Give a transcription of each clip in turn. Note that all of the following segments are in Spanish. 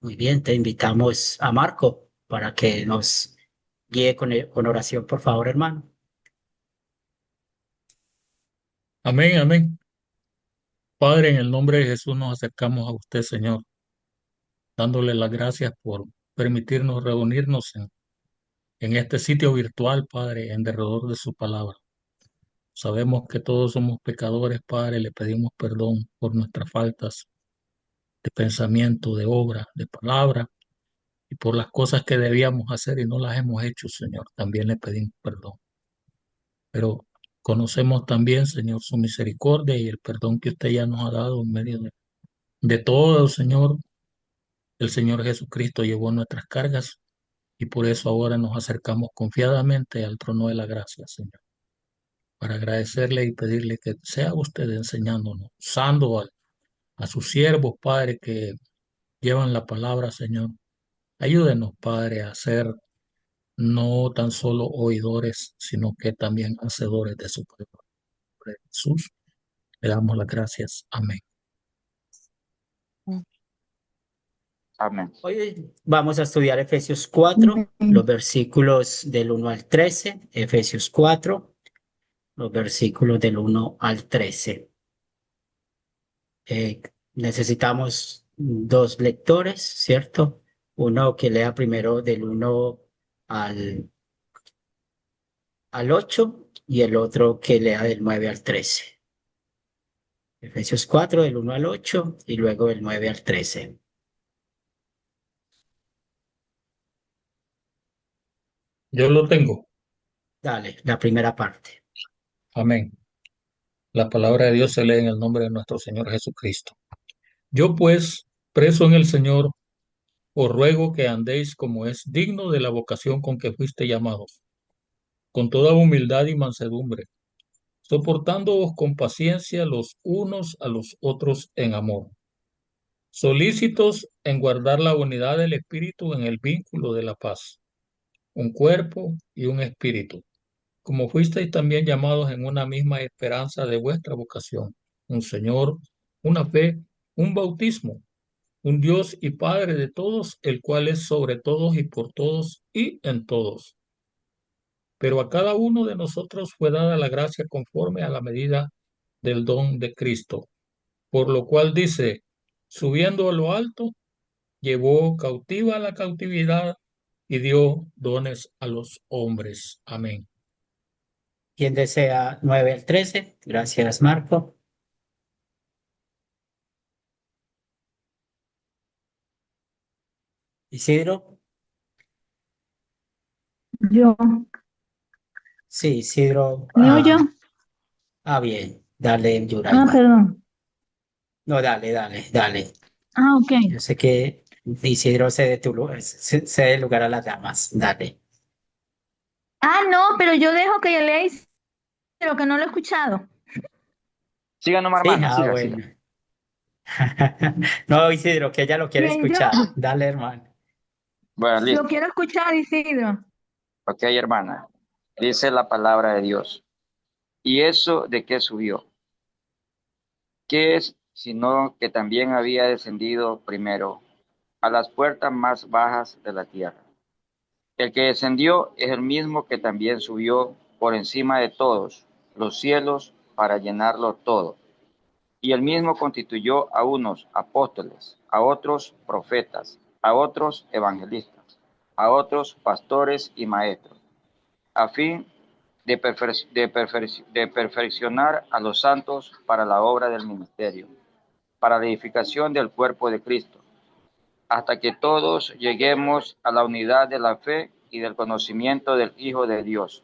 Muy bien, te invitamos a Marco para que nos guíe con oración, por favor, hermano. Amén, amén. Padre, en el nombre de Jesús nos acercamos a usted, Señor, dándole las gracias por permitirnos reunirnos en este sitio virtual, Padre, en derredor de su palabra. Sabemos que todos somos pecadores, Padre, le pedimos perdón por nuestras faltas de pensamiento, de obra, de palabra y por las cosas que debíamos hacer y no las hemos hecho, Señor. También le pedimos perdón. Pero conocemos también, Señor, su misericordia y el perdón que usted ya nos ha dado en medio de todo, Señor. El Señor Jesucristo llevó nuestras cargas y por eso ahora nos acercamos confiadamente al trono de la gracia, Señor, para agradecerle y pedirle que sea usted enseñándonos, usando a sus siervos, Padre, que llevan la palabra, Señor. Ayúdenos, Padre, a ser no tan solo oidores, sino que también hacedores de su palabra. En Jesús, le damos las gracias. Amén. Amén. Hoy vamos a estudiar Efesios 4, los versículos del 1 al 13. Efesios 4, los versículos del 1 al 13. Necesitamos dos lectores, ¿cierto? Uno que lea primero del 1 al, al 8 y el otro que lea del 9 al 13. Efesios 4 del 1 al 8 y luego del 9 al 13. Yo lo tengo. Dale, la primera parte. Amén. La palabra de Dios se lee en el nombre de nuestro Señor Jesucristo. Yo pues, preso en el Señor, os ruego que andéis como es digno de la vocación con que fuiste llamados, con toda humildad y mansedumbre, soportándoos con paciencia los unos a los otros en amor, solícitos en guardar la unidad del Espíritu en el vínculo de la paz, un cuerpo y un espíritu, como fuisteis también llamados en una misma esperanza de vuestra vocación, un Señor, una fe, un bautismo, un Dios y Padre de todos, el cual es sobre todos y por todos y en todos. Pero a cada uno de nosotros fue dada la gracia conforme a la medida del don de Cristo, por lo cual dice, subiendo a lo alto, llevó cautiva la cautividad y dio dones a los hombres. Amén. ¿Quién desea 9 al 13? Gracias, Marco. Isidro. Yo, Sí, Isidro. leo yo. Bien. Dale, Ah, Yuraima. perdón. No, dale, dale, dale. Ah, ok. Yo sé que Isidro cede, cede lugar a las damas. Dale. Ah, no, pero yo dejo que leáis, pero que no lo he escuchado. Siga nomás, Sí, hermano, siga, siga. bueno. No, Isidro, que ella lo quiere Bien, escuchar. Dale, hermano. Bueno, lo listo. quiero escuchar, Isidro. Ok, hermana. Dice la palabra de Dios. ¿Y eso de qué subió? ¿Qué es sino que también había descendido primero a las puertas más bajas de la tierra? El que descendió es el mismo que también subió por encima de todos los cielos para llenarlo todo. Y el mismo constituyó a unos apóstoles, a otros profetas, a otros evangelistas, a otros pastores y maestros, a fin de perfeccionar a los santos para la obra del ministerio, para la edificación del cuerpo de Cristo, hasta que todos lleguemos a la unidad de la fe y del conocimiento del Hijo de Dios,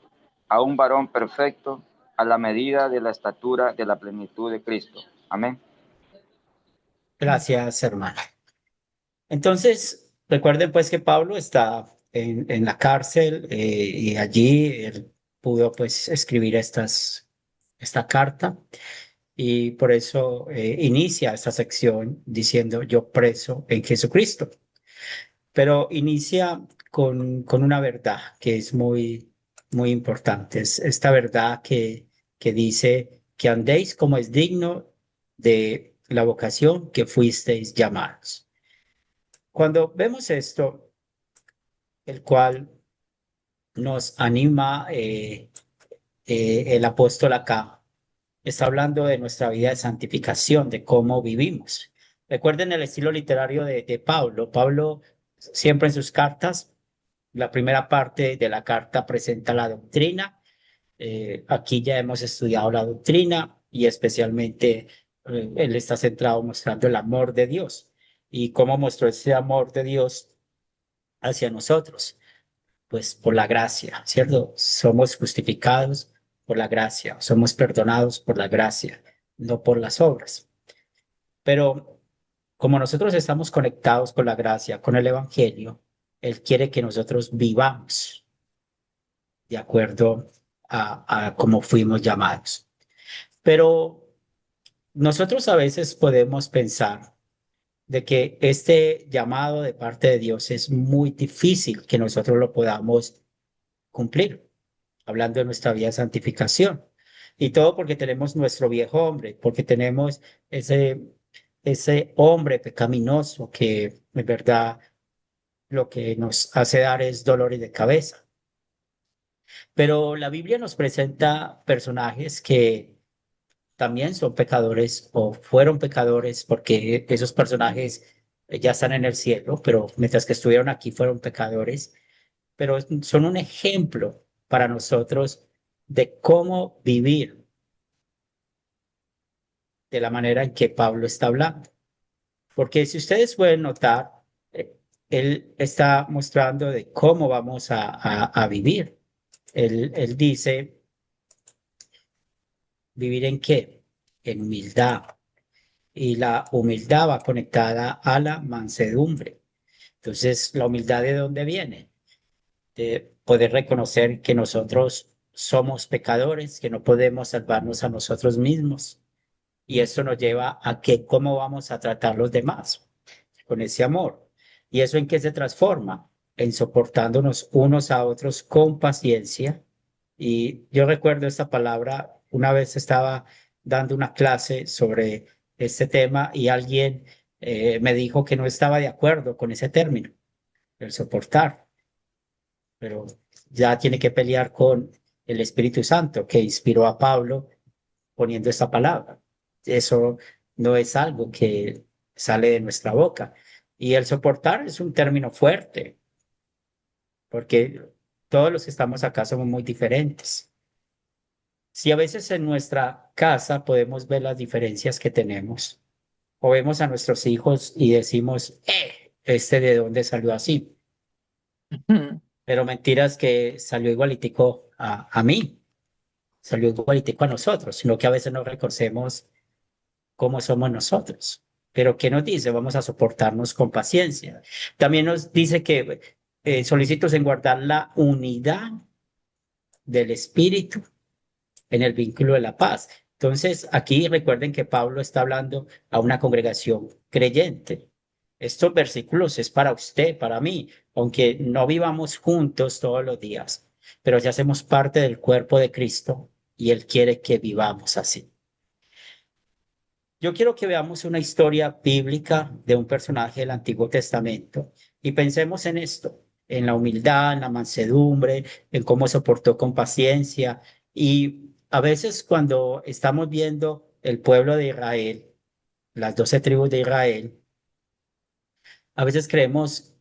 a un varón perfecto, a la medida de la estatura de la plenitud de Cristo. Amén. Gracias, hermano. Entonces, recuerden pues que Pablo está en la cárcel y allí él pudo pues escribir esta carta y por eso inicia esta sección diciendo yo preso en Jesucristo, pero inicia con una verdad que es muy importante, es esta verdad que dice que andéis como es digno de la vocación que fuisteis llamados. Cuando vemos esto, el cual nos anima el apóstol acá, está hablando de nuestra vida de santificación, de cómo vivimos. Recuerden el estilo literario de Pablo. Pablo siempre en sus cartas, la primera parte de la carta presenta la doctrina. Aquí ya hemos estudiado la doctrina y especialmente él está centrado mostrando el amor de Dios y cómo mostró ese amor de Dios hacia nosotros. Pues por la gracia, ¿cierto? Somos justificados por la gracia, somos perdonados por la gracia, no por las obras. Pero como nosotros estamos conectados con la gracia, con el Evangelio, Él quiere que nosotros vivamos de acuerdo a cómo fuimos llamados. Pero nosotros a veces podemos pensar de que este llamado de parte de Dios es muy difícil que nosotros lo podamos cumplir, hablando de nuestra vida de santificación. Y todo porque tenemos nuestro viejo hombre, porque tenemos ese, ese hombre pecaminoso que en verdad lo que nos hace dar es dolores de cabeza. Pero la Biblia nos presenta personajes que también son pecadores o fueron pecadores porque esos personajes ya están en el cielo, pero mientras que estuvieron aquí fueron pecadores, pero son un ejemplo para nosotros de cómo vivir de la manera en que Pablo está hablando. Porque si ustedes pueden notar, eh, él está mostrando de cómo vamos a vivir. Él dice, ¿vivir en qué? En humildad. Y la humildad va conectada a la mansedumbre. Entonces, ¿la humildad de dónde viene? De poder reconocer que nosotros somos pecadores, que no podemos salvarnos a nosotros mismos. Y esto nos lleva a que cómo vamos a tratar a los demás con ese amor. ¿Y eso en qué se transforma? En soportándonos unos a otros con paciencia. Y yo recuerdo esta palabra, una vez estaba dando una clase sobre este tema y alguien me dijo que no estaba de acuerdo con ese término, el soportar, pero ya tiene que pelear con el Espíritu Santo que inspiró a Pablo poniendo esta palabra. Eso no es algo que sale de nuestra boca. Y el soportar es un término fuerte, porque todos los que estamos acá somos muy diferentes. Si a veces en nuestra casa podemos ver las diferencias que tenemos, o vemos a nuestros hijos y decimos, ¿este de dónde salió así? Mm. Pero mentiras que salió igualitico a mí, salió igualitico a nosotros, sino que a veces no reconocemos cómo somos nosotros. Pero ¿qué nos dice? Vamos a soportarnos con paciencia. También nos dice que solicitos en guardar la unidad del espíritu en el vínculo de la paz. Entonces, aquí recuerden que Pablo está hablando a una congregación creyente. Estos versículos es para usted, para mí, aunque no vivamos juntos todos los días, pero ya hacemos parte del cuerpo de Cristo y Él quiere que vivamos así. Yo quiero que veamos una historia bíblica de un personaje del Antiguo Testamento y pensemos en esto, en la humildad, en la mansedumbre, en cómo soportó con paciencia. Y a veces cuando estamos viendo el pueblo de Israel, las 12 tribus de Israel, a veces creemos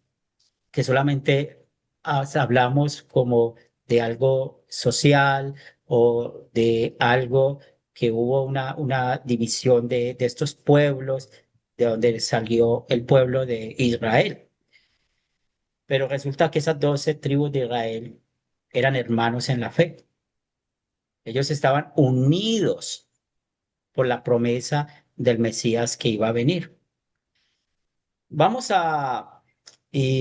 que solamente hablamos como de algo social o de algo que hubo una división de estos pueblos, de donde salió el pueblo de Israel. Pero resulta que esas 12 tribus de Israel eran hermanos en la fe. Ellos estaban unidos por la promesa del Mesías que iba a venir. Vamos a,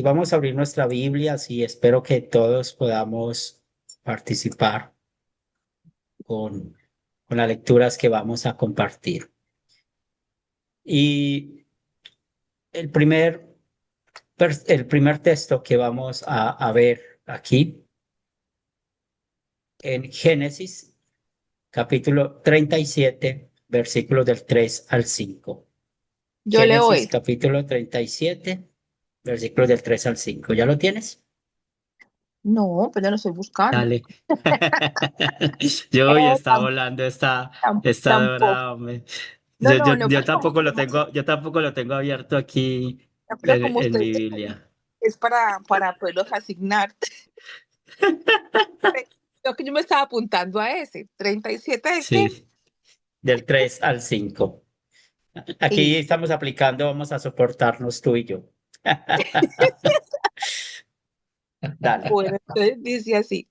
vamos a abrir nuestra Biblia y espero que todos podamos participar con, con las lecturas que vamos a compartir. Y el primer, el primer texto que vamos a ver aquí en Génesis, capítulo 37, versículos del 3 al 5. Yo leo Génesis, eso. capítulo 37, versículos del 3 al 5. ¿Ya lo tienes? No, pues ya lo estoy buscando. Dale. Yo ya está Tam- volando, está Tampoco. dorado, hombre. No, Yo, yo, no, no, yo pues como tampoco lo estamos, tengo, yo tampoco lo tengo abierto aquí no, pero como en usted mi dice, Biblia. es para poderlos asignar. Lo que yo me estaba apuntando a ese, 37 de qué. Sí, del 3 al 5. Aquí Listo. estamos aplicando, vamos a soportarnos tú y yo. Dale. Bueno, entonces dice así.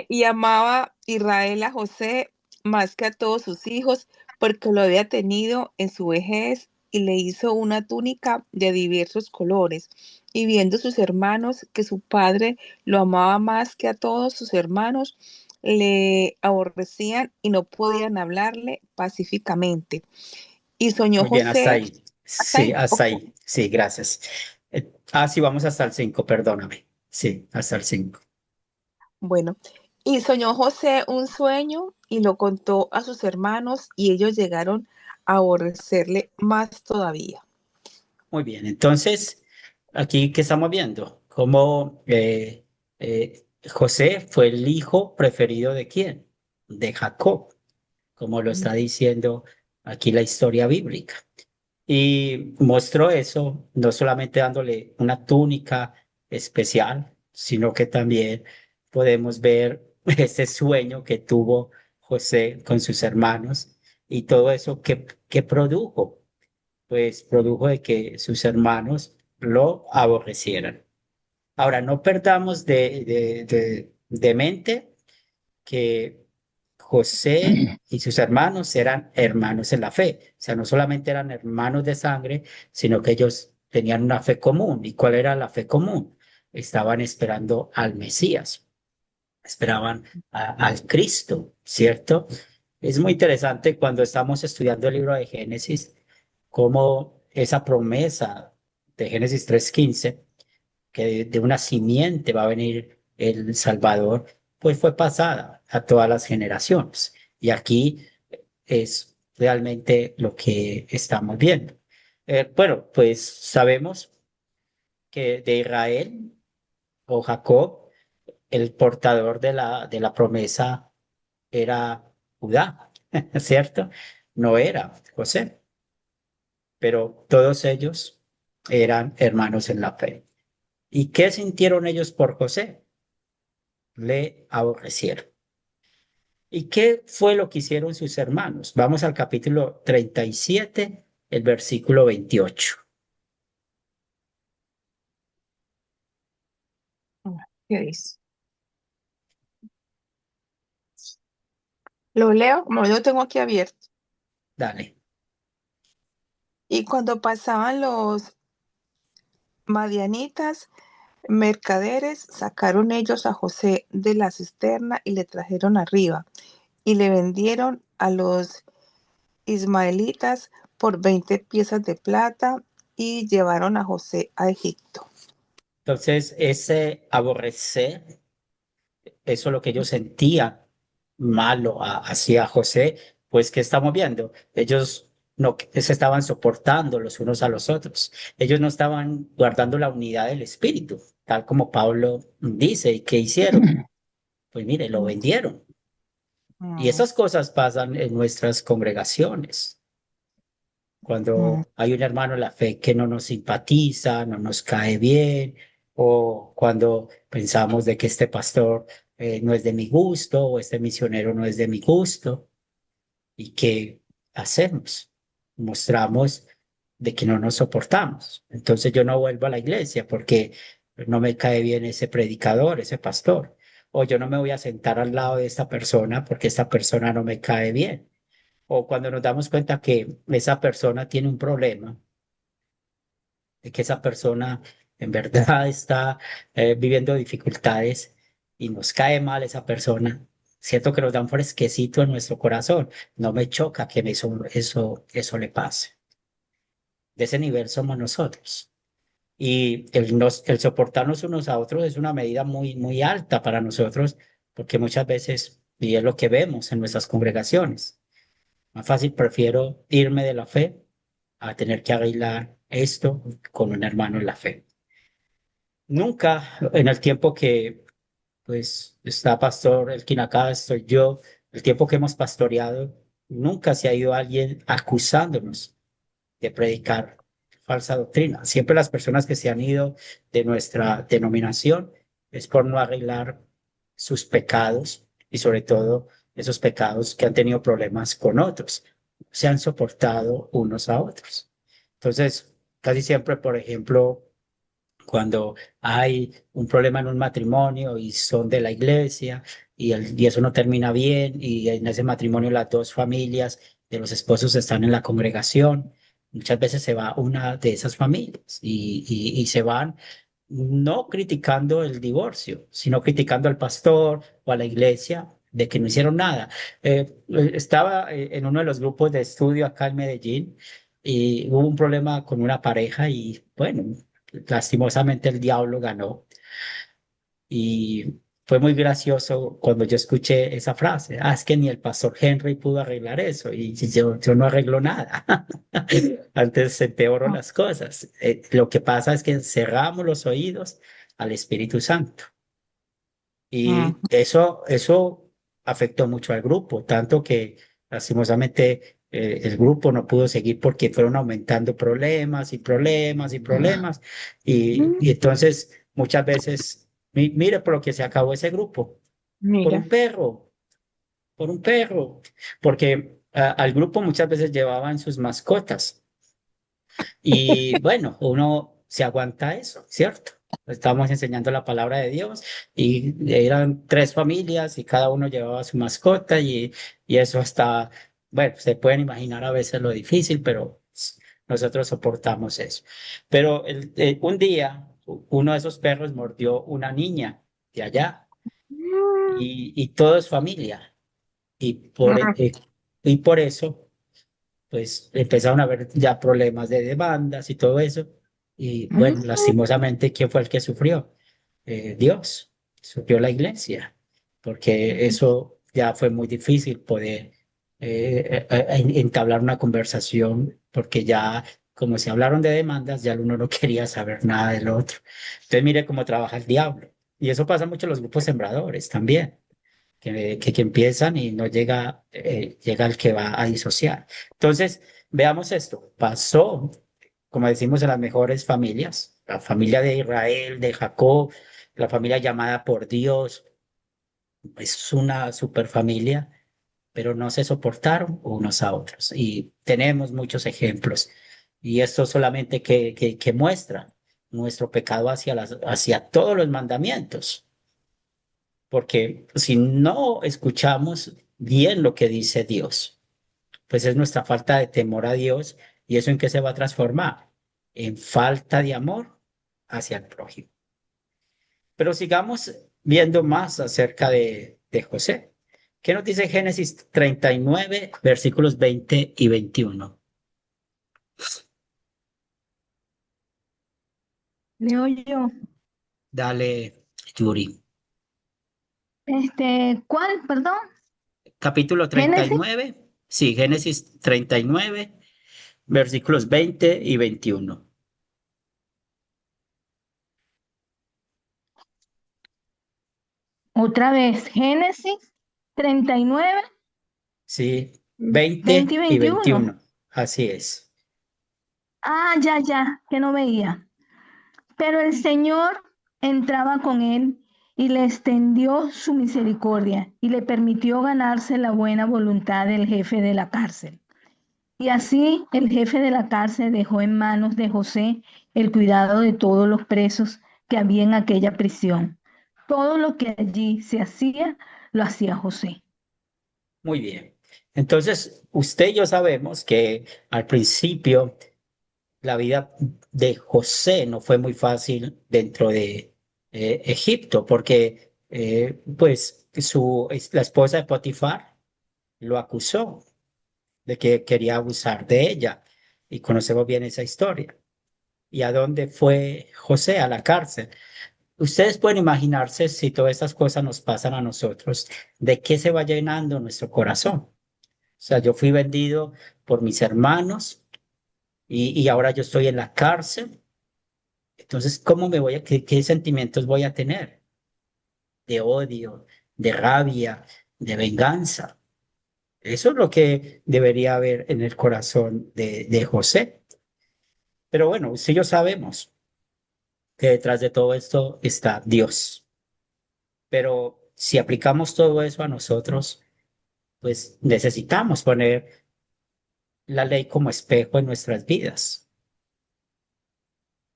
Y amaba Israel a José más que a todos sus hijos, porque lo había tenido en su vejez y le hizo una túnica de diversos colores. Y viendo sus hermanos que su padre lo amaba más que a todos sus hermanos, le aborrecían y no podían hablarle pacíficamente. Y soñó Muy bien, hasta José, ahí. hasta Sí, ahí, hasta ok. ahí. Sí, gracias. Sí, vamos hasta el 5, perdóname. Sí, hasta el 5. Bueno, y soñó José un sueño y lo contó a sus hermanos y ellos llegaron a aborrecerle más todavía. Muy bien, entonces, aquí que estamos viendo, cómo José fue el hijo preferido de quién? De Jacob, como lo está diciendo aquí la historia bíblica. Y mostró eso, no solamente dándole una túnica especial, sino que también podemos ver ese sueño que tuvo José con sus hermanos y todo eso que produjo, pues produjo de que sus hermanos lo aborrecieran. Ahora, no perdamos de mente que José y sus hermanos eran hermanos en la fe. O sea, no solamente eran hermanos de sangre, sino que ellos tenían una fe común. ¿Y cuál era la fe común? Estaban esperando al Mesías, esperaban al Cristo, ¿cierto? Es muy interesante cuando estamos estudiando el libro de Génesis, cómo esa promesa de Génesis 3:15 que de una simiente va a venir el Salvador, pues fue pasada a todas las generaciones. Y aquí es realmente lo que estamos viendo. Bueno, pues sabemos que de Israel o Jacob, el portador de la promesa era Judá, ¿cierto? No era José, pero todos ellos eran hermanos en la fe. ¿Y qué sintieron ellos por José? Le aborrecieron. ¿Y qué fue lo que hicieron sus hermanos? Vamos al capítulo 37, el versículo 28. ¿Qué dice? Lo leo como yo tengo aquí abierto. Dale. Y cuando pasaban los madianitas, mercaderes, sacaron ellos a José de la cisterna y le trajeron arriba y le vendieron a los ismaelitas por 20 piezas de plata y llevaron a José a Egipto. Entonces, ese aborrecer, eso es lo que ellos sentían malo hacia José, pues ¿qué estamos viendo? Ellos no se estaban soportando los unos a los otros. Ellos no estaban guardando la unidad del espíritu, tal como Pablo dice. ¿Y qué hicieron? Pues mire, lo vendieron. Y Mm, esas cosas pasan en nuestras congregaciones. mm, Cuando hay un hermano en la fe que no nos simpatiza, no nos cae bien, o cuando pensamos de que este pastor no es de mi gusto, o este misionero no es de mi gusto, ¿y qué hacemos? Mostramos de que no nos soportamos. Entonces yo no vuelvo a la iglesia porque no me cae bien ese predicador, ese pastor, o yo no me voy a sentar al lado de esta persona porque esta persona no me cae bien, o cuando nos damos cuenta que esa persona tiene un problema, de que esa persona en verdad está viviendo dificultades y nos cae mal esa persona, siento que nos da un fresquecito en nuestro corazón. No me choca que eso le pase. De ese nivel somos nosotros. Y el soportarnos unos a otros es una medida muy, muy alta para nosotros, porque muchas veces, y es lo que vemos en nuestras congregaciones, más fácil prefiero irme de la fe a tener que arreglar esto con un hermano en la fe. Nunca en el tiempo que pues está Pastor Elkin acá, estoy yo, el tiempo que hemos pastoreado, nunca se ha ido alguien acusándonos de predicar falsa doctrina. Siempre las personas que se han ido de nuestra denominación es por no arreglar sus pecados y sobre todo esos pecados que han tenido problemas con otros. Se han soportado unos a otros. Entonces, casi siempre, por ejemplo, cuando hay un problema en un matrimonio y son de la iglesia y eso no termina bien y en ese matrimonio las dos familias de los esposos están en la congregación, muchas veces se va una de esas familias y se van no criticando el divorcio, sino criticando al pastor o a la iglesia de que no hicieron nada. Estaba en uno de los grupos de estudio acá en Medellín y hubo un problema con una pareja y bueno, lastimosamente el diablo ganó y fue muy gracioso cuando yo escuché esa frase. Es que ni el pastor Henry pudo arreglar eso y yo no arreglo nada. Antes se empeoró las cosas. Lo que pasa es que cerramos los oídos al Espíritu Santo y eso afectó mucho al grupo, tanto que lastimosamente el grupo no pudo seguir porque fueron aumentando problemas y problemas y problemas y entonces muchas veces, mire por lo que se acabó ese grupo, por Mira. un perro, por un perro, porque al grupo muchas veces llevaban sus mascotas y bueno, uno se aguanta eso, ¿cierto? Estábamos enseñando la palabra de Dios y eran tres familias y cada uno llevaba su mascota y eso está, bueno, se pueden imaginar a veces lo difícil, pero nosotros soportamos eso. Pero un día uno de esos perros mordió una niña de allá y todo es familia y por eso pues empezaron a haber ya problemas de demandas y todo eso. Y bueno, lastimosamente, ¿quién fue el que sufrió? Dios, sufrió la iglesia, porque eso ya fue muy difícil poder entablar una conversación, porque ya, como se hablaron de demandas, ya uno no quería saber nada del otro. Entonces, mire cómo trabaja el diablo. Y eso pasa mucho en los grupos sembradores también que empiezan y no llega el que va a disociar. Entonces, veamos esto. Pasó, como decimos, en las mejores familias, la familia de Israel, de Jacob, la familia llamada por Dios, es una super familia, pero no se soportaron unos a otros. Y tenemos muchos ejemplos. Y esto solamente que muestra nuestro pecado hacia todos los mandamientos porque si no escuchamos bien lo que dice Dios, pues es nuestra falta de temor a Dios y eso en qué se va a transformar, en falta de amor hacia el prójimo. Pero sigamos viendo más acerca de José. ¿Qué nos dice Génesis 39, versículos 20 y 21? Leo yo. Dale, Yuri. ¿Cuál? Perdón. Capítulo Génesis. 39, sí, Génesis 39, versículos 20 y 21. Otra vez. Génesis 39, Sí, 20 y 20 y 21. 21. Así es. Ah, ya, que no veía. Pero el Señor entraba con él y le extendió su misericordia y le permitió ganarse la buena voluntad del jefe de la cárcel. Y así el jefe de la cárcel dejó en manos de José el cuidado de todos los presos que había en aquella prisión. Todo lo que allí se hacía, lo hacía José. Muy bien. Entonces, usted y yo sabemos que al principio la vida de José no fue muy fácil dentro de Egipto, porque pues la esposa de Potifar lo acusó de que quería abusar de ella. Y conocemos bien esa historia. ¿Y a dónde fue José? A la cárcel. Ustedes pueden imaginarse si todas estas cosas nos pasan a nosotros, ¿de qué se va llenando nuestro corazón? O sea, yo fui vendido por mis hermanos y ahora yo estoy en la cárcel. Entonces, ¿cómo me voy a, qué sentimientos voy a tener? De odio, de rabia, de venganza. Eso es lo que debería haber en el corazón de José. Pero bueno, sí yo sabemos que detrás de todo esto está Dios. Pero si aplicamos todo eso a nosotros, pues necesitamos poner la ley como espejo en nuestras vidas.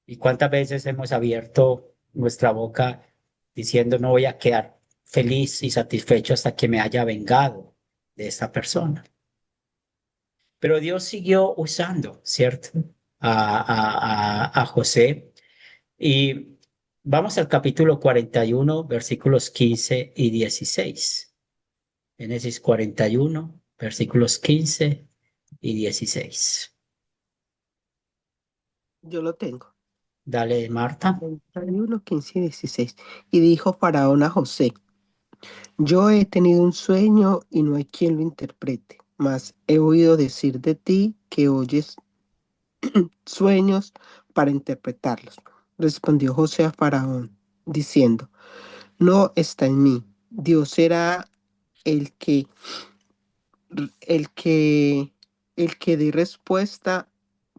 ¿Y cuántas veces hemos abierto nuestra boca diciendo no voy a quedar feliz y satisfecho hasta que me haya vengado de esa persona? Pero Dios siguió usando, ¿cierto? A José. Y vamos al capítulo 41, versículos 15 y 16. Génesis 41, versículos 15 y 16. Yo lo tengo. Dale, Marta. 31, 15 y 16. Y dijo Faraón a José: Yo he tenido un sueño y no hay quien lo interprete, mas he oído decir de ti que oyes sueños para interpretarlos. Respondió José a Faraón, diciendo: No está en mí. Dios será el que, el que, el que dé respuesta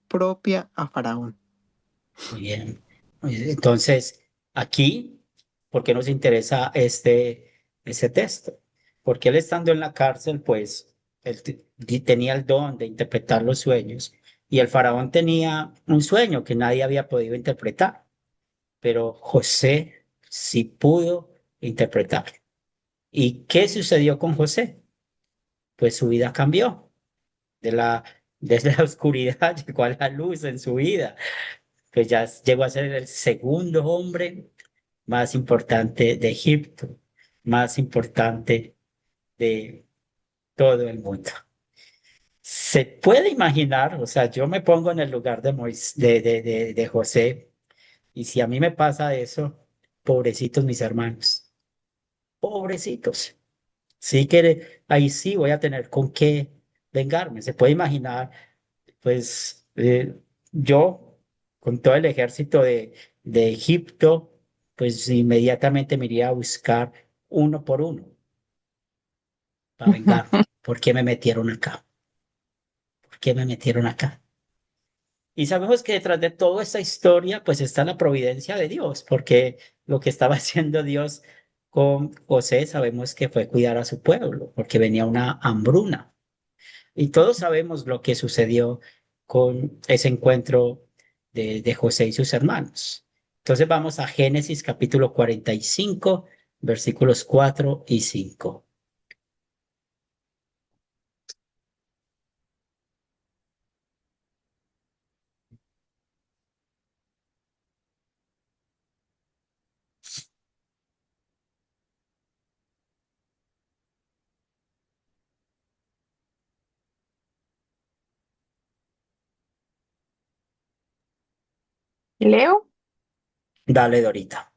propia a Faraón. Muy bien. Entonces, aquí, ¿por qué nos interesa ese texto? Porque él estando en la cárcel, pues, tenía el don de interpretar los sueños y el faraón tenía un sueño que nadie había podido interpretar, pero José sí pudo interpretar. ¿Y qué sucedió con José? Pues su vida cambió. De la, desde la oscuridad llegó a la luz en su vida, pues ya llegó a ser el segundo hombre más importante de Egipto, más importante de todo el mundo. Se puede imaginar, o sea, yo me pongo en el lugar de, de José, y si a mí me pasa eso, pobrecitos mis hermanos, pobrecitos. Sí que ahí sí voy a tener con qué vengarme. Se puede imaginar, pues yo con todo el ejército de Egipto, pues inmediatamente me iría a buscar uno por uno para vengarme. ¿Por qué me metieron acá? ¿Por qué me metieron acá? Y sabemos que detrás de toda esta historia, pues está la providencia de Dios, porque lo que estaba haciendo Dios con José, sabemos que fue cuidar a su pueblo, porque venía una hambruna. Y todos sabemos lo que sucedió con ese encuentro de José y sus hermanos. Entonces vamos a Génesis capítulo 45, versículos 4 y 5. Leo. Dale, Dorita.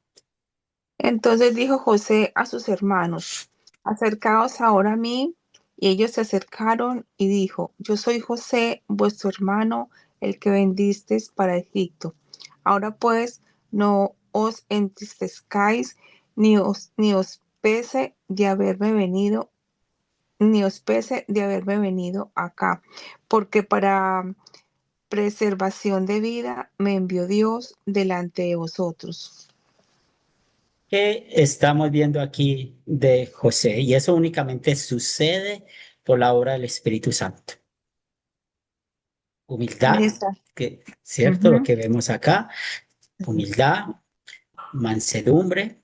Entonces dijo José a sus hermanos: Acercaos ahora a mí. Y ellos se acercaron y dijo: Yo soy José, vuestro hermano, el que vendisteis para Egipto. Ahora pues, no os entristezcáis, ni os pese de haberme venido, ni os pese de haberme venido acá, porque para preservación de vida me envió Dios delante de vosotros. ¿Qué estamos viendo aquí de José? Y eso únicamente sucede por la obra del Espíritu Santo. Humildad, Esta. que, ¿cierto? Lo que vemos acá, humildad, mansedumbre,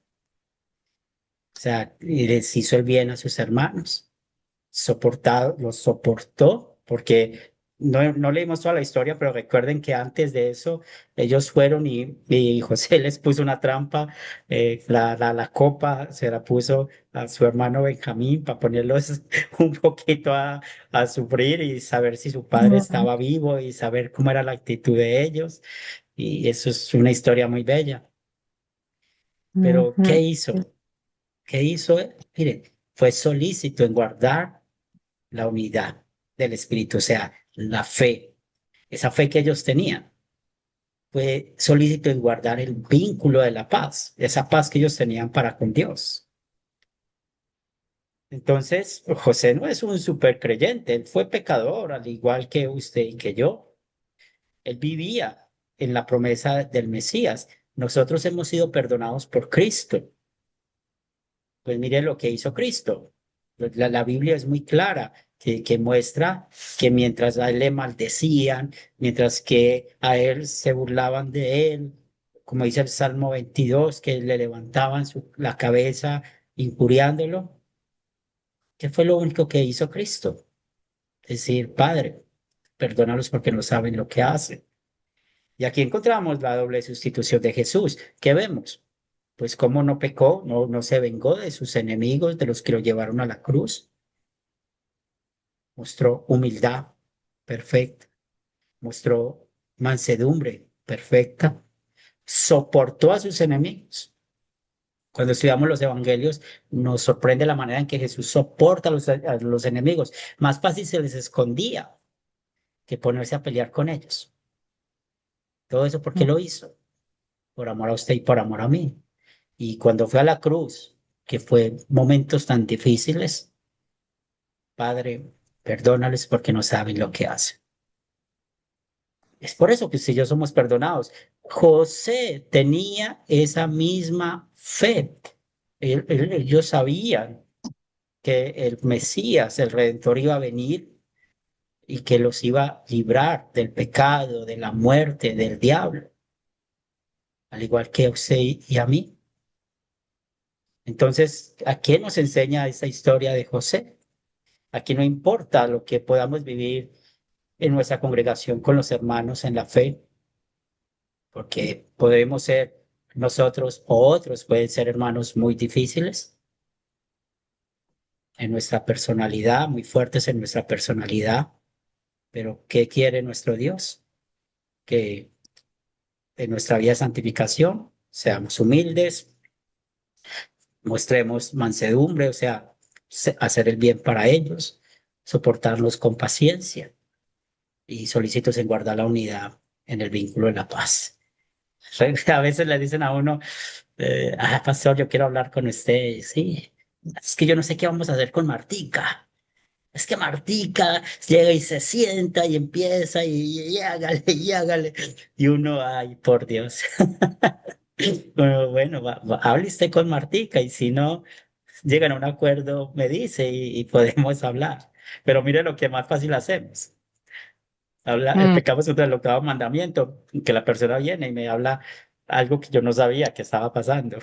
o sea, y les hizo el bien a sus hermanos, soportado, los soportó, porque no leímos toda la historia, pero recuerden que antes de eso ellos fueron y José les puso una trampa, la copa se la puso a su hermano Benjamín para ponerlos un poquito a sufrir y saber si su padre estaba vivo y saber cómo era la actitud de ellos. Y eso es una historia muy bella. Pero, ¿qué hizo? ¿Qué hizo? Miren, fue solícito en guardar la unidad del Espíritu, o sea, la fe. esa fe que ellos tenían, fue solícito en guardar el vínculo de la paz, esa paz que ellos tenían para con Dios. Entonces, José no es un supercreyente, él fue pecador, al igual que usted y que yo. Él vivía en la promesa del Mesías. Nosotros hemos sido perdonados por Cristo. Pues mire lo que hizo Cristo. La Biblia es muy clara, que muestra que mientras a él le maldecían, mientras que a él se burlaban de él, como dice el Salmo 22, que le levantaban la cabeza injuriándolo, ¿qué fue lo único que hizo Cristo? Decir, Padre, perdónalos porque no saben lo que hacen. Y aquí encontramos la doble sustitución de Jesús. ¿Qué vemos? Pues cómo no pecó, no se vengó de sus enemigos, de los que lo llevaron a la cruz. Mostró humildad perfecta, mostró mansedumbre perfecta, soportó a sus enemigos. Cuando estudiamos los evangelios, nos sorprende la manera en que Jesús soporta a los enemigos. Más fácil se les escondía que ponerse a pelear con ellos. Todo eso, ¿por qué lo hizo? Por amor a usted y por amor a mí. Y cuando fue a la cruz, que fue momentos tan difíciles, Padre, perdónales porque no saben lo que hacen. Es por eso que usted y yo somos perdonados. José tenía esa misma fe. Ellos sabían que el Mesías, el Redentor, iba a venir y que los iba a librar del pecado, de la muerte, del diablo, al igual que a usted y a mí. Entonces, ¿a qué nos enseña esa historia de José? Aquí no importa lo que podamos vivir en nuestra congregación con los hermanos en la fe, porque podemos ser nosotros o otros pueden ser hermanos muy difíciles en nuestra personalidad, muy fuertes en nuestra personalidad, pero ¿qué quiere nuestro Dios? Que en nuestra vida de santificación seamos humildes, mostremos mansedumbre, o sea, hacer el bien para ellos, soportarlos con paciencia y solícitos en guardar la unidad en el vínculo de la paz. A veces le dicen a uno, pastor, yo quiero hablar con usted. Sí, es que yo no sé qué vamos a hacer con Martica. Es que Martica llega y se sienta y empieza y hágale, y hágale. Y uno, ay, por Dios. Bueno, hable usted con Martica y si no llegan a un acuerdo, me dice y podemos hablar. Pero mire lo que más fácil hacemos. Pecamos contra el octavo mandamiento, que la persona viene y me habla algo que yo no sabía que estaba pasando.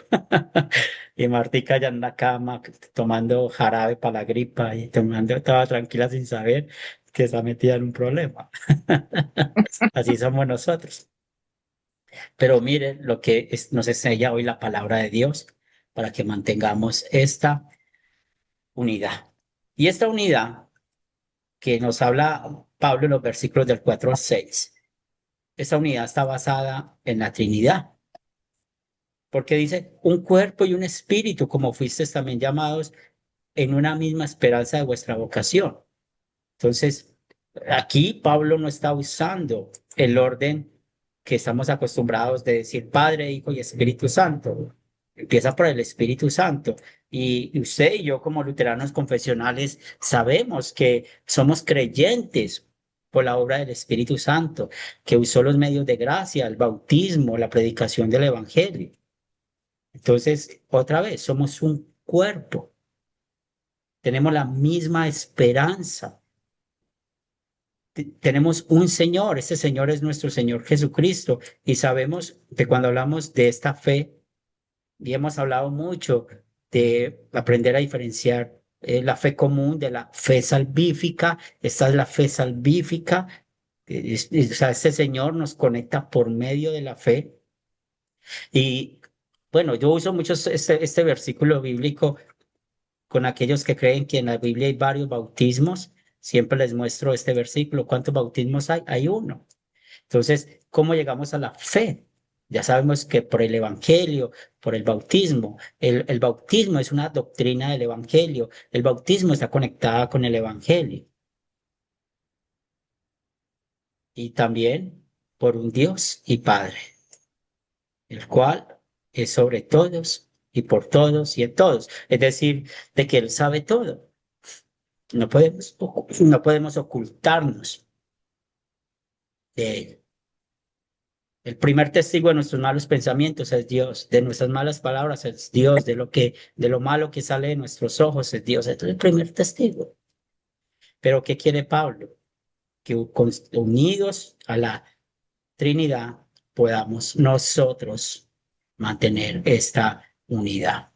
Y Martica ya en la cama tomando jarabe para la gripa y tomando, estaba tranquila sin saber que está metida en un problema. Así somos nosotros. Pero miren lo que nos enseña hoy la palabra de Dios para que mantengamos esta unidad. Y esta unidad que nos habla Pablo en los versículos del 4 al 6. Esta unidad está basada en la Trinidad, porque dice un cuerpo y un espíritu, como fuisteis también llamados en una misma esperanza de vuestra vocación. Entonces, aquí Pablo no está usando el orden que estamos acostumbrados de decir Padre, Hijo y Espíritu Santo. Empieza por el Espíritu Santo. Y usted y yo como luteranos confesionales sabemos que somos creyentes por la obra del Espíritu Santo, que usó los medios de gracia, el bautismo, la predicación del Evangelio. Entonces, otra vez, somos un cuerpo, tenemos la misma esperanza, tenemos un Señor, ese Señor es nuestro Señor Jesucristo, y sabemos que cuando hablamos de esta fe, y hemos hablado mucho de aprender a diferenciar la fe común de la fe salvífica. Esta es la fe salvífica. O sea, este Señor nos conecta por medio de la fe. Y bueno, yo uso mucho este versículo bíblico con aquellos que creen que en la Biblia hay varios bautismos. Siempre les muestro este versículo. ¿Cuántos bautismos hay? Hay uno. Entonces, ¿cómo llegamos a la fe? Ya sabemos que por el Evangelio, por el bautismo. El bautismo es una doctrina del Evangelio. El bautismo está conectada con el Evangelio. y también por un Dios y Padre, el cual es sobre todos y por todos y en todos. Es decir, de que Él sabe todo. No podemos ocultarnos de Él. El primer testigo de nuestros malos pensamientos es Dios, de nuestras malas palabras es Dios, de lo malo que sale de nuestros ojos es Dios. Este es el primer testigo. Pero ¿qué quiere Pablo? Que unidos a la Trinidad podamos nosotros mantener esta unidad.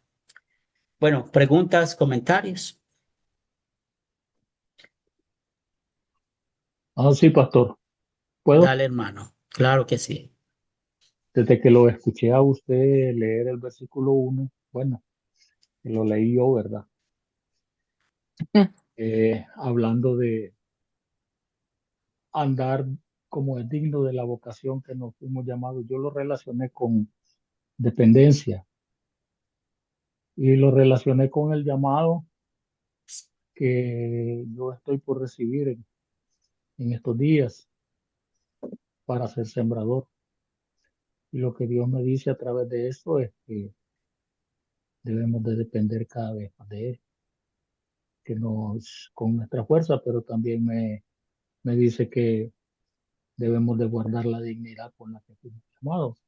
Bueno, preguntas, comentarios. Sí, pastor. ¿Puedo? Dale, hermano. Claro que sí. Desde que lo escuché a usted leer el versículo 1, bueno, que lo leí yo, ¿verdad? Hablando de andar como es digno de la vocación que nos fuimos llamados, yo lo relacioné con dependencia y lo relacioné con el llamado que yo estoy por recibir en estos días para ser sembrador. Y lo que Dios me dice a través de esto es que debemos de depender cada vez más de Él, que nos con nuestra fuerza, pero también me dice que debemos de guardar la dignidad con la que fuimos llamados.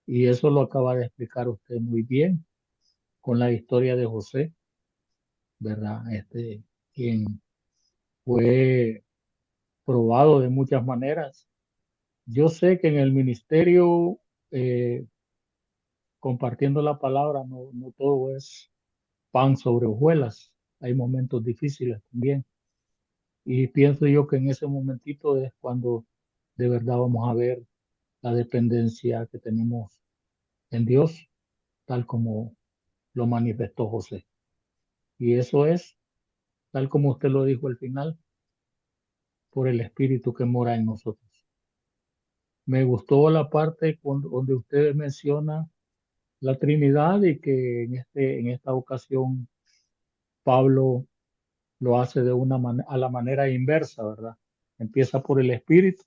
Y eso lo acaba de explicar usted muy bien con la historia de José, ¿verdad? Quien fue probado de muchas maneras. Yo sé que en el ministerio, eh, compartiendo la palabra, no todo es pan sobre hojuelas. Hay momentos difíciles también. Y pienso yo que en ese momentito es cuando de verdad vamos a ver la dependencia que tenemos en Dios, tal como lo manifestó José. Y eso es, tal como usted lo dijo al final, por el Espíritu que mora en nosotros. Me gustó la parte donde usted menciona la Trinidad y que en esta ocasión Pablo lo hace a la manera inversa, ¿verdad? Empieza por el Espíritu,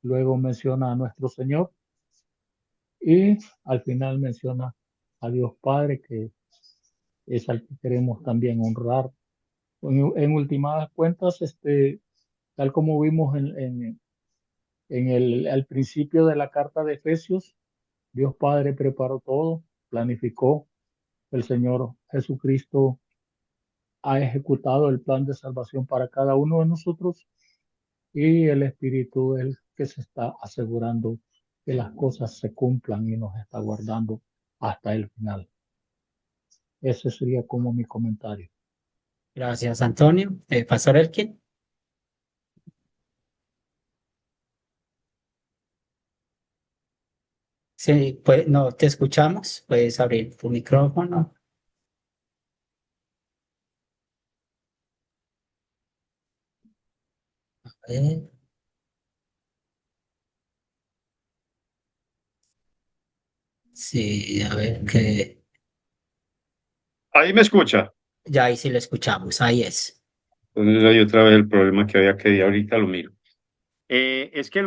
luego menciona a nuestro Señor y al final menciona a Dios Padre, que es al que queremos también honrar. En últimas cuentas, tal como vimos al principio de la carta de Efesios, Dios Padre preparó todo, planificó, el Señor Jesucristo ha ejecutado el plan de salvación para cada uno de nosotros y el Espíritu es el que se está asegurando que las cosas se cumplan y nos está guardando hasta el final. Ese sería como mi comentario. Gracias, Antonio. Pastor Elkin. Sí, pues no te escuchamos. Puedes abrir tu micrófono. A ver. Sí, a ver que Ahí me escucha. ya ahí sí lo escuchamos. Ahí es. Entonces hay otra vez el problema que había que ir, ahorita lo miro. Es que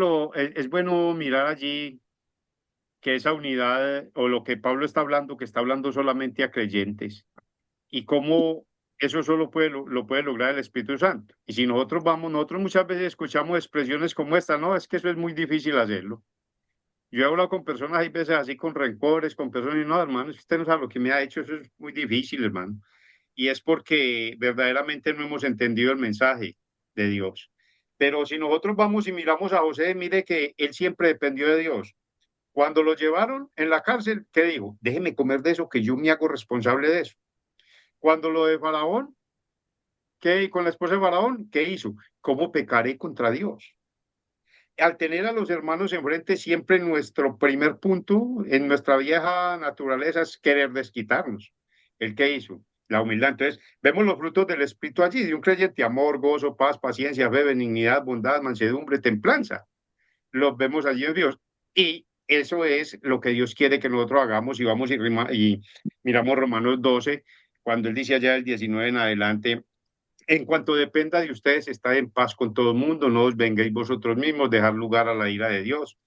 es bueno mirar allí que esa unidad o lo que Pablo está hablando, que está hablando solamente a creyentes y cómo eso solo lo puede lograr el Espíritu Santo. Y si nosotros muchas veces escuchamos expresiones como esta, no, es que eso es muy difícil hacerlo. Yo he hablado con personas, hay veces así con rencores, con personas y no, hermano, es que usted no sabe lo que me ha hecho, eso es muy difícil, hermano. Y es porque verdaderamente no hemos entendido el mensaje de Dios. Pero si nosotros vamos y miramos a José, mire que él siempre dependió de Dios. Cuando lo llevaron en la cárcel, ¿qué dijo? Déjeme comer de eso, que yo me hago responsable de eso. Cuando lo de Faraón, ¿qué con la esposa de Faraón? ¿Qué hizo? ¿Cómo pecaré contra Dios? Al tener a los hermanos enfrente, siempre nuestro primer punto en nuestra vieja naturaleza es querer desquitarnos. ¿El qué hizo? La humildad. Entonces, vemos los frutos del Espíritu allí, de un creyente: amor, gozo, paz, paciencia, fe, benignidad, bondad, mansedumbre, templanza. Los vemos allí en Dios. Y eso es lo que Dios quiere que nosotros hagamos. Y vamos y miramos Romanos 12, cuando él dice allá del 19 en adelante, en cuanto dependa de ustedes, estar en paz con todo el mundo, no os vengáis vosotros mismos, dejar lugar a la ira de Dios.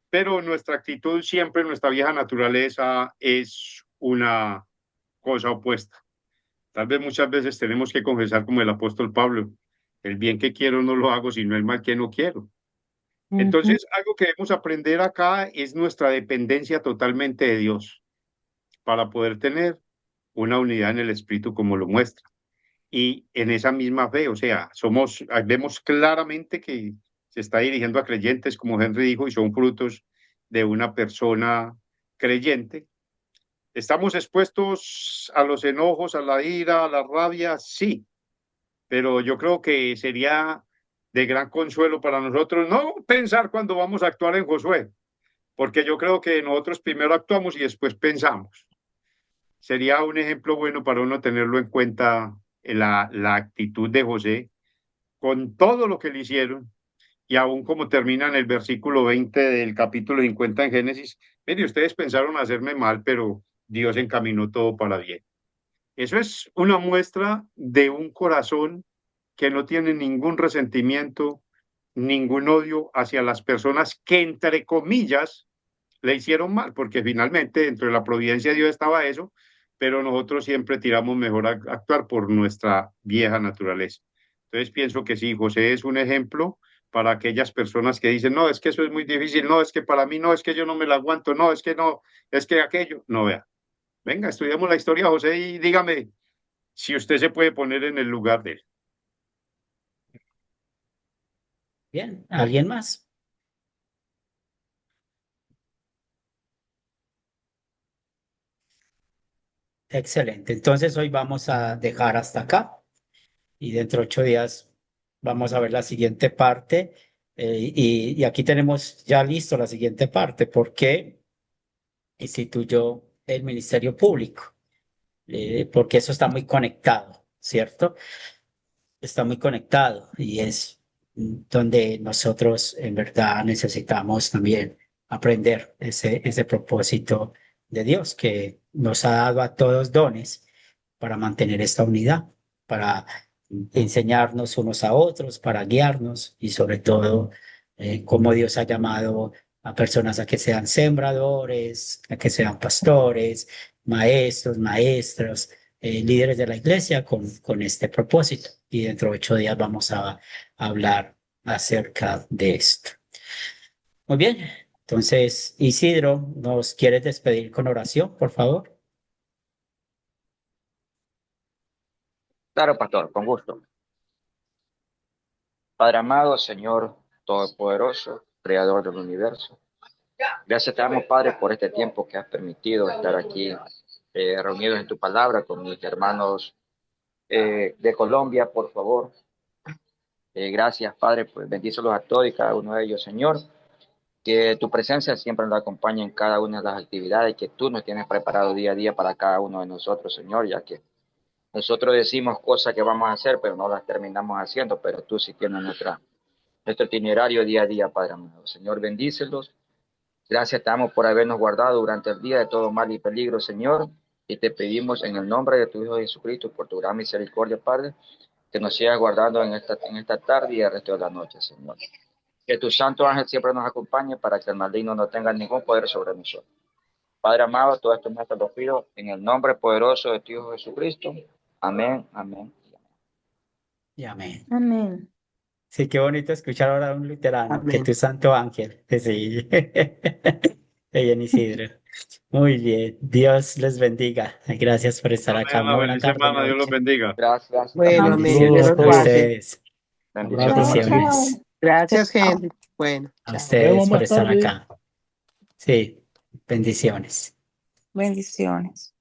Pero nuestra actitud siempre, nuestra vieja naturaleza es una cosa opuesta. Tal vez muchas veces tenemos que confesar como el apóstol Pablo, el bien que quiero no lo hago, sino el mal que no quiero. Entonces, algo que debemos aprender acá es nuestra dependencia totalmente de Dios para poder tener una unidad en el espíritu como lo muestra. Y en esa misma fe, o sea, vemos claramente que se está dirigiendo a creyentes, como Henry dijo, y son frutos de una persona creyente. ¿Estamos expuestos a los enojos, a la ira, a la rabia? Sí, pero yo creo que sería de gran consuelo para nosotros no pensar cuando vamos a actuar en Josué, porque yo creo que nosotros primero actuamos y después pensamos. Sería un ejemplo bueno para uno tenerlo en cuenta la actitud de José con todo lo que le hicieron y aún como termina en el versículo 20 del capítulo 50 en Génesis. Mire, ustedes pensaron hacerme mal, pero Dios encaminó todo para bien. Eso es una muestra de un corazón que no tiene ningún resentimiento, ningún odio hacia las personas que, entre comillas, le hicieron mal, porque finalmente dentro de la providencia de Dios estaba eso, pero nosotros siempre tiramos mejor a actuar por nuestra vieja naturaleza. Entonces pienso que sí, José es un ejemplo para aquellas personas que dicen, no, es que eso es muy difícil, no, es que para mí no, es que yo no me la aguanto, no, es que no, es que aquello, no, vea. Venga, estudiamos la historia de José y dígame si usted se puede poner en el lugar de él. Bien, ¿alguien más? Excelente. Entonces hoy vamos a dejar hasta acá y dentro de 8 días vamos a ver la siguiente parte. Y aquí tenemos ya listo la siguiente parte. ¿Por qué instituyó el Ministerio Público? Porque eso está muy conectado, ¿cierto? Está muy conectado y es donde nosotros en verdad necesitamos también aprender ese propósito de Dios que nos ha dado a todos dones para mantener esta unidad, para enseñarnos unos a otros, para guiarnos y sobre todo cómo Dios ha llamado a personas a que sean sembradores, a que sean pastores, maestros, maestras, líderes de la iglesia con este propósito. Y dentro de 8 días vamos a hablar acerca de esto. Muy bien, entonces Isidro, ¿nos quieres despedir con oración, por favor? Claro, pastor, con gusto. Padre amado, Señor Todopoderoso, Creador del universo. Gracias te damos, Padre, por este tiempo que has permitido estar aquí reunidos en tu palabra con mis hermanos de Colombia, por favor. Gracias, Padre, pues bendícelos a todos y cada uno de ellos, Señor. Que tu presencia siempre nos acompañe en cada una de las actividades que tú nos tienes preparado día a día para cada uno de nosotros, Señor, ya que nosotros decimos cosas que vamos a hacer, pero no las terminamos haciendo, pero tú sí tienes nuestro itinerario día a día, Padre amado. Señor, bendícelos. Gracias te damos por habernos guardado durante el día de todo mal y peligro, Señor, y te pedimos en el nombre de tu Hijo Jesucristo, por tu gran misericordia, Padre, que nos sigas guardando en esta tarde y el resto de la noche, Señor. Que tu santo ángel siempre nos acompañe para que el maligno no tenga ningún poder sobre nosotros. Padre amado, todo esto me te lo pido en el nombre poderoso de tu Hijo Jesucristo. Amén, amén. Y amén. Amén. Sí, qué bonito escuchar ahora a un luterano, que Amén. tu santo ángel. Sí. Bien, Isidro. Muy bien. Dios les bendiga. Gracias por estar acá. Amén, Una una buena feliz tarde, semana, Dios los noche. bendiga. Gracias. Bueno, Amén. amén. Dios Bendiciones los para guarde. ustedes. Bendiciones. Chao, Bendiciones chao. Gracias, Henry. Bueno, a chao. Nos vemos ustedes por más estar tarde. acá. Sí, bendiciones. Bendiciones.